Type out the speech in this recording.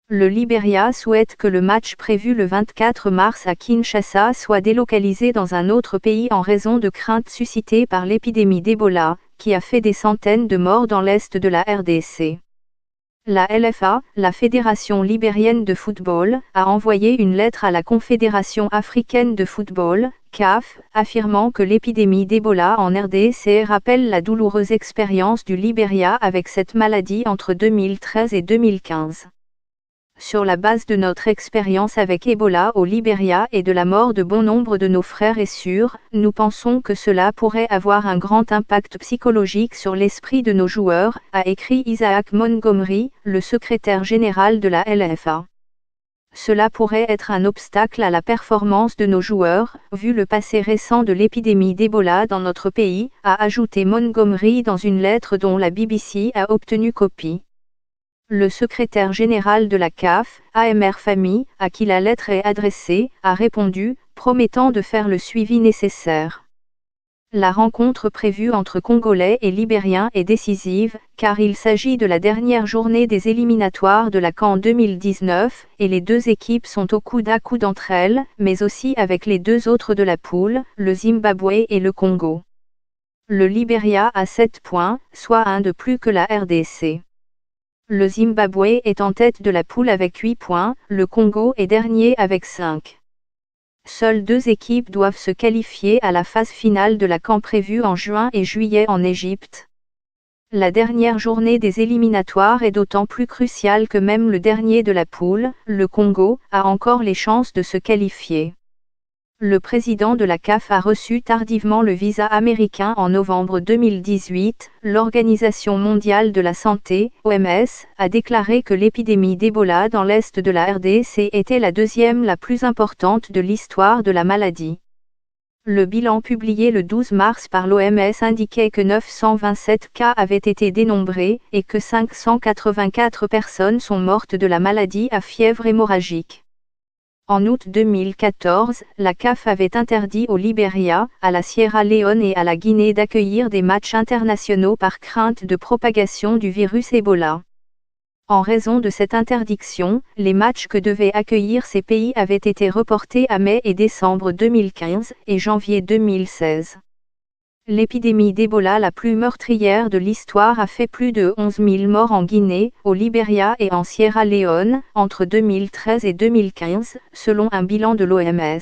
Le Libéria souhaite que le match prévu le 24 mars à Kinshasa soit délocalisé dans un autre pays en raison de craintes suscitées par l'épidémie d'Ebola, qui a fait des centaines de morts dans l'est de la RDC. La LFA, la Fédération libérienne de football, a envoyé une lettre à la Confédération africaine de football, CAF, affirmant que l'épidémie d'Ebola en RDC rappelle la douloureuse expérience du Libéria avec cette maladie entre 2013 et 2015. Sur la base de notre expérience avec Ebola au Libéria et de la mort de bon nombre de nos frères et sœurs, nous pensons que cela pourrait avoir un grand impact psychologique sur l'esprit de nos joueurs, a écrit Isaac Montgomery, le secrétaire général de la LFA. Cela pourrait être un obstacle à la performance de nos joueurs, vu le passé récent de l'épidémie d'Ebola dans notre pays, a ajouté Montgomery dans une lettre dont la BBC a obtenu copie. Le secrétaire général de la CAF, AMR Famille, à qui la lettre est adressée, a répondu, promettant de faire le suivi nécessaire. La rencontre prévue entre Congolais et Libériens est décisive, car il s'agit de la dernière journée des éliminatoires de la CAN 2019, et les deux équipes sont au coude à coude entre elles, mais aussi avec les deux autres de la poule, le Zimbabwe et le Congo. Le Libéria a 7 points, soit un de plus que la RDC. Le Zimbabwe est en tête de la poule avec 8 points, le Congo est dernier avec 5. Seules 2 équipes doivent se qualifier à la phase finale de la CAN prévue en juin et juillet en Égypte. La dernière journée des éliminatoires est d'autant plus cruciale que même le dernier de la poule, le Congo, a encore les chances de se qualifier. Le président de la CAF a reçu tardivement le visa américain en novembre 2018. L'Organisation mondiale de la santé, OMS, a déclaré que l'épidémie d'Ebola dans l'est de la RDC était la deuxième la plus importante de l'histoire de la maladie. Le bilan publié le 12 mars par l'OMS indiquait que 927 cas avaient été dénombrés et que 584 personnes sont mortes de la maladie à fièvre hémorragique. En août 2014, la CAF avait interdit au Libéria, à la Sierra Leone et à la Guinée d'accueillir des matchs internationaux par crainte de propagation du virus Ebola. En raison de cette interdiction, les matchs que devaient accueillir ces pays avaient été reportés à mai et décembre 2015 et janvier 2016. L'épidémie d'Ebola la plus meurtrière de l'histoire a fait plus de 11 000 morts en Guinée, au Libéria et en Sierra Leone, entre 2013 et 2015, selon un bilan de l'OMS.